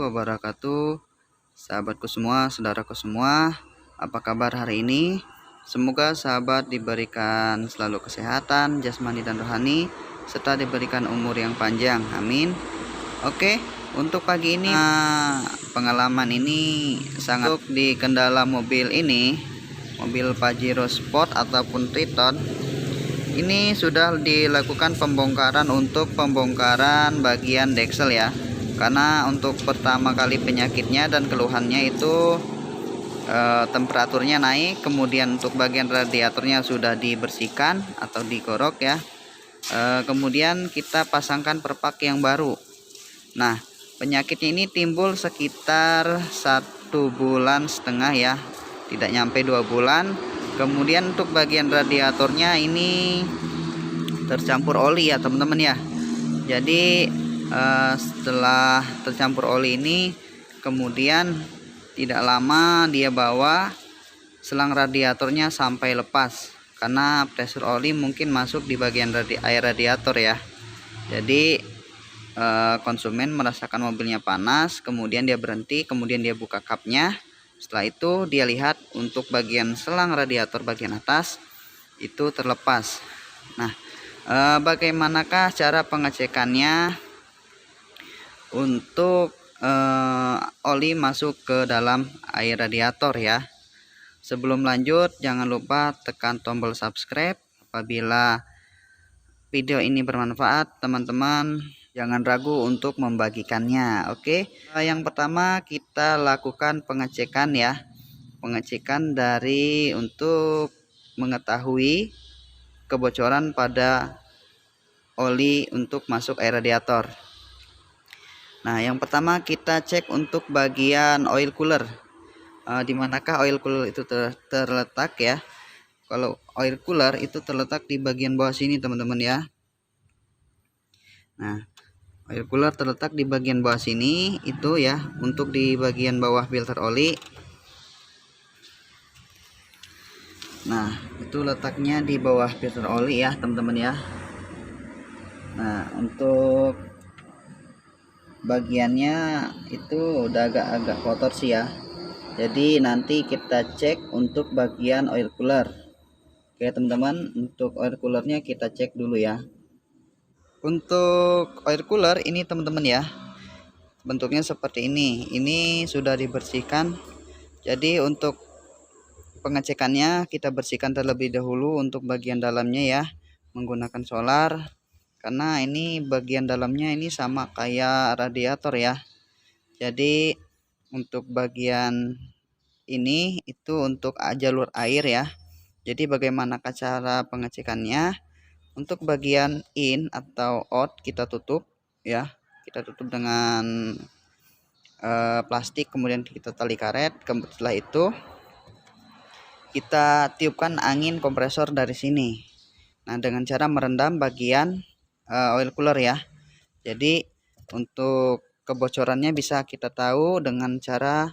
wabarakatuh. Sahabatku semua, saudaraku semua, apa kabar hari ini? Semoga sahabat diberikan selalu kesehatan jasmani dan rohani, serta diberikan umur yang panjang, amin. Oke, untuk pagi ini pengalaman ini sangat di kendala mobil ini, mobil Pajero Sport ataupun Triton. Ini sudah dilakukan pembongkaran untuk pembongkaran bagian deksel ya, karena untuk pertama kali penyakitnya dan keluhannya itu temperaturnya naik, kemudian untuk bagian radiatornya sudah dibersihkan atau digorok ya, kemudian kita pasangkan perpak yang baru. Nah, penyakitnya ini timbul sekitar 1,5 bulan ya, tidak nyampe 2 bulan. Kemudian untuk bagian radiatornya ini tercampur oli ya teman-teman ya. Jadi setelah tercampur oli ini, kemudian tidak lama dia bawa selang radiatornya sampai lepas, karena pressure oli mungkin masuk di bagian air radiator ya. Jadi konsumen merasakan mobilnya panas, kemudian dia berhenti, kemudian dia buka kapnya. Setelah itu dia lihat untuk bagian selang radiator bagian atas itu terlepas. Nah, bagaimanakah cara pengecekannya untuk oli masuk ke dalam air radiator ya? Sebelum lanjut, jangan lupa tekan tombol subscribe. Apabila video ini bermanfaat, teman-teman jangan ragu untuk membagikannya. Oke, yang pertama kita lakukan pengecekan ya, pengecekan dari untuk mengetahui kebocoran pada oli untuk masuk air radiator. Nah, yang pertama kita cek untuk bagian oil cooler. Di manakah oil cooler itu terletak ya? Kalau oil cooler itu terletak di bagian bawah sini teman-teman ya. Nah, oil cooler terletak di bagian bawah sini itu ya, untuk di bagian bawah filter oli. Nah, itu letaknya di bawah filter oli ya teman-teman ya. Nah, untuk bagiannya itu udah agak-agak kotor sih ya. Jadi nanti kita cek untuk bagian oil cooler. Oke teman-teman, untuk oil coolernya kita cek dulu ya. Untuk air cooler ini teman-teman ya, bentuknya seperti ini. Ini sudah dibersihkan. Jadi untuk pengecekannya kita bersihkan terlebih dahulu untuk bagian dalamnya ya, menggunakan solar. Karena ini bagian dalamnya ini sama kayak radiator ya. Jadi untuk bagian ini itu untuk jalur air ya. Jadi bagaimana cara pengecekannya? Untuk bagian in atau out kita tutup ya, kita tutup dengan plastik, kemudian kita tali karet. Setelah itu kita tiupkan angin kompresor dari sini. Nah, dengan cara merendam bagian oil cooler ya. Jadi untuk kebocorannya bisa kita tahu dengan cara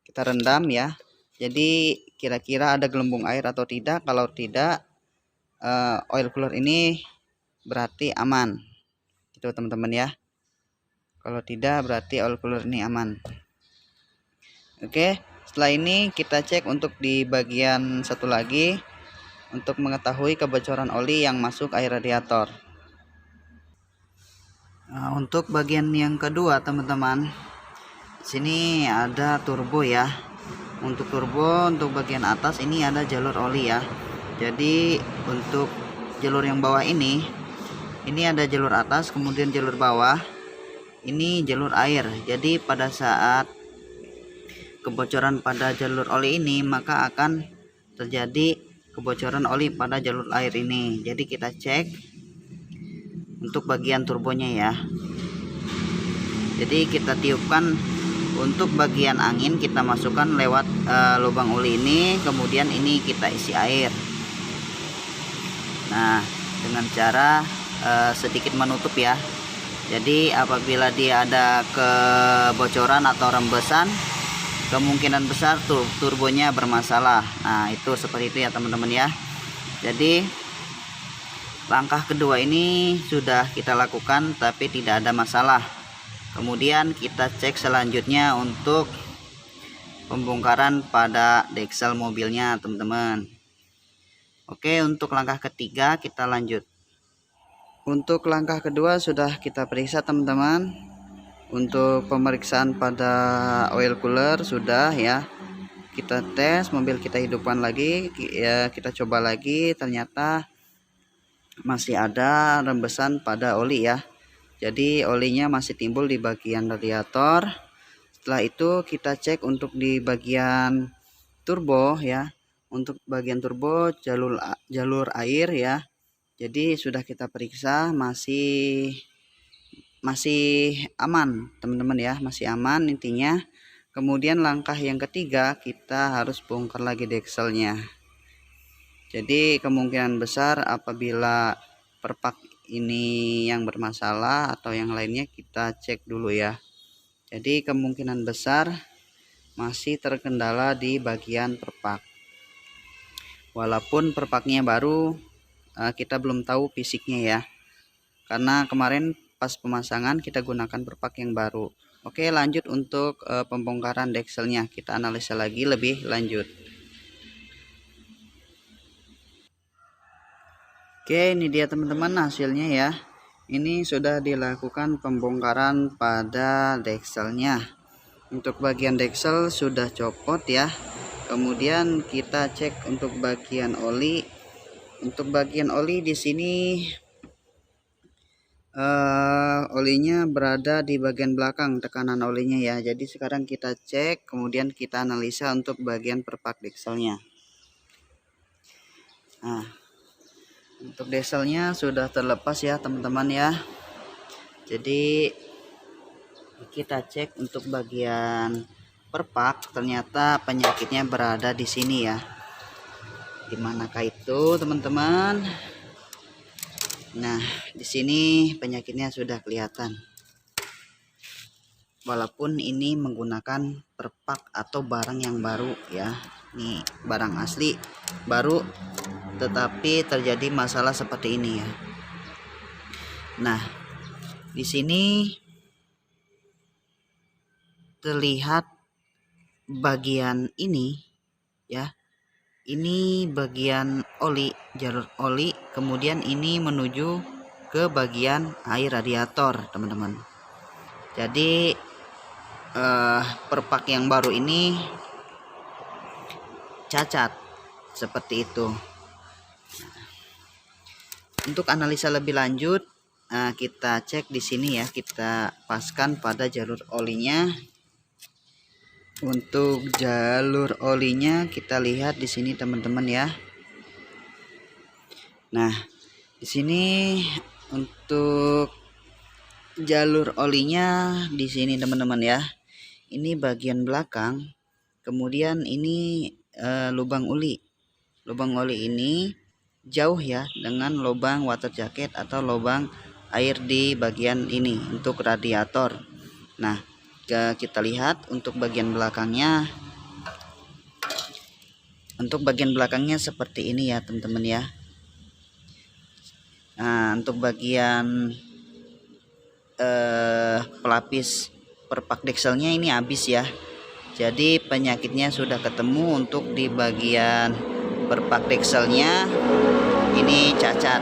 kita rendam ya. Jadi kira-kira ada gelembung air atau tidak. Kalau tidak, oil cooler ini berarti aman itu teman-teman ya. Kalau tidak berarti oil cooler ini aman. Oke, setelah ini kita cek untuk di bagian satu lagi untuk mengetahui kebocoran oli yang masuk air radiator. Nah, untuk bagian yang kedua teman-teman, sini ada turbo ya. Untuk turbo, untuk bagian atas ini ada jalur oli ya. Jadi untuk jalur yang bawah ini ada jalur atas, kemudian jalur bawah ini jalur air. Jadi pada saat kebocoran pada jalur oli ini, maka akan terjadi kebocoran oli pada jalur air ini. Jadi kita cek untuk bagian turbonya ya. Jadi kita tiupkan untuk bagian angin, kita masukkan lewat lubang oli ini, kemudian ini kita isi air. Nah, dengan cara sedikit menutup ya. Jadi apabila dia ada kebocoran atau rembesan, kemungkinan besar turbonya bermasalah. Nah, itu seperti itu ya teman-teman ya. Jadi langkah kedua ini sudah kita lakukan tapi tidak ada masalah. Kemudian kita cek selanjutnya untuk pembongkaran pada deksel mobilnya teman-teman. Oke, untuk langkah ketiga kita lanjut. Untuk langkah kedua sudah kita periksa teman-teman. Untuk pemeriksaan pada oil cooler sudah ya. Kita tes, mobil kita hidupkan lagi ya, kita coba lagi, ternyata masih ada rembesan pada oli ya. Jadi olinya masih timbul di bagian radiator. Setelah itu kita cek untuk di bagian turbo ya. Untuk bagian turbo jalur air ya. Jadi sudah kita periksa masih aman teman-teman ya, masih aman intinya. Kemudian langkah yang ketiga kita harus bongkar lagi dekselnya. Jadi kemungkinan besar apabila perpak ini yang bermasalah atau yang lainnya kita cek dulu ya. Jadi kemungkinan besar masih terkendala di bagian perpak. Walaupun perpaknya baru, kita belum tahu fisiknya ya. Karena kemarin pas pemasangan kita gunakan perpak yang baru. Oke, lanjut untuk pembongkaran dekselnya. Kita analisa lagi lebih lanjut. Oke, ini dia teman-teman hasilnya ya. Ini sudah dilakukan pembongkaran pada dekselnya. Untuk bagian deksel sudah copot ya. Kemudian kita cek untuk bagian oli. Untuk bagian oli di sini olinya berada di bagian belakang, tekanan olinya ya. Jadi sekarang kita cek, kemudian kita analisa untuk bagian perpak dekselnya. Nah, untuk dekselnya sudah terlepas ya teman-teman ya. Jadi kita cek untuk bagian perpak, ternyata penyakitnya berada di sini ya. Dimanakah itu teman-teman? Nah, di sini penyakitnya sudah kelihatan. Walaupun ini menggunakan perpak atau barang yang baru ya. Ini barang asli baru, tetapi terjadi masalah seperti ini ya. Nah, di sini terlihat bagian ini ya. Ini bagian oli, jalur oli, kemudian ini menuju ke bagian air radiator, teman-teman. Jadi perpak yang baru ini cacat seperti itu. Untuk analisa lebih lanjut, kita cek di sini ya, kita paskan pada jalur olinya. Untuk jalur olinya kita lihat di sini teman-teman ya. Nah, di sini untuk jalur olinya di sini teman-teman ya. Ini bagian belakang. Kemudian ini lubang oli. Lubang oli ini jauh ya dengan lubang water jacket atau lubang air di bagian ini untuk radiator. Nah, kita lihat untuk bagian belakangnya. Untuk bagian belakangnya seperti ini ya teman-teman ya. Nah, untuk bagian pelapis perpak dekselnya ini habis ya. Jadi penyakitnya sudah ketemu. Untuk di bagian perpak dekselnya ini cacat.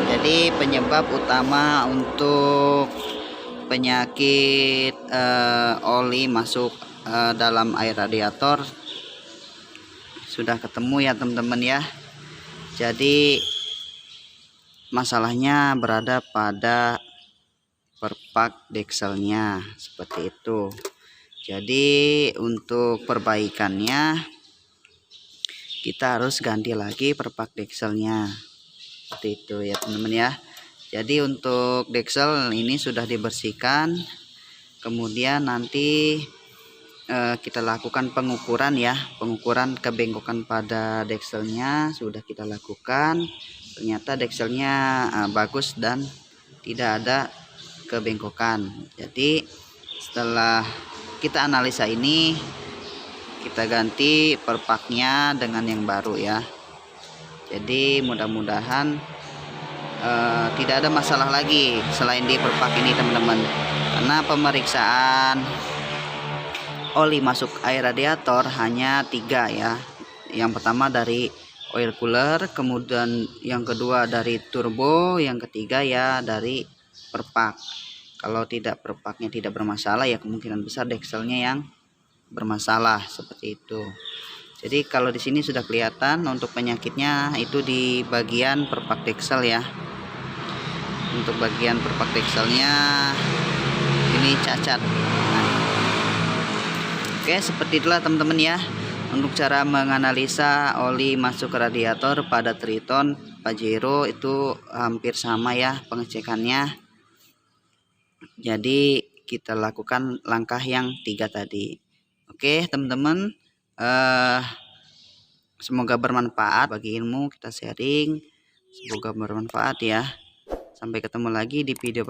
Jadi penyebab utama untuk penyakit oli masuk dalam air radiator sudah ketemu ya teman-teman ya. Jadi masalahnya berada pada perpak dekselnya seperti itu. Jadi untuk perbaikannya kita harus ganti lagi perpak dekselnya seperti itu ya teman-teman ya. Jadi untuk deksel ini sudah dibersihkan, kemudian nanti kita lakukan pengukuran ya, pengukuran kebengkokan pada dekselnya sudah kita lakukan. Ternyata dekselnya bagus dan tidak ada kebengkokan. Jadi setelah kita analisa ini, kita ganti perpaknya dengan yang baru ya. Jadi mudah-mudahan tidak ada masalah lagi selain di perpak ini teman-teman. karena pemeriksaan oli masuk air radiator hanya 3 ya. Yang pertama dari oil cooler, kemudian yang kedua dari turbo, yang ketiga ya dari perpak. Kalau tidak perpaknya tidak bermasalah ya kemungkinan besar dekselnya yang bermasalah seperti itu. Jadi kalau di sini sudah kelihatan untuk penyakitnya itu di bagian perpak deksel ya. Untuk bagian perpak dekselnya ini cacat. Oke, seperti itulah teman-teman ya untuk cara menganalisa oli masuk ke radiator pada Triton Pajero. Itu hampir sama ya pengecekannya. Jadi kita lakukan langkah yang 3 tadi. Oke teman-teman, semoga bermanfaat bagi ilmu kita sharing. Semoga bermanfaat ya. Sampai ketemu lagi di video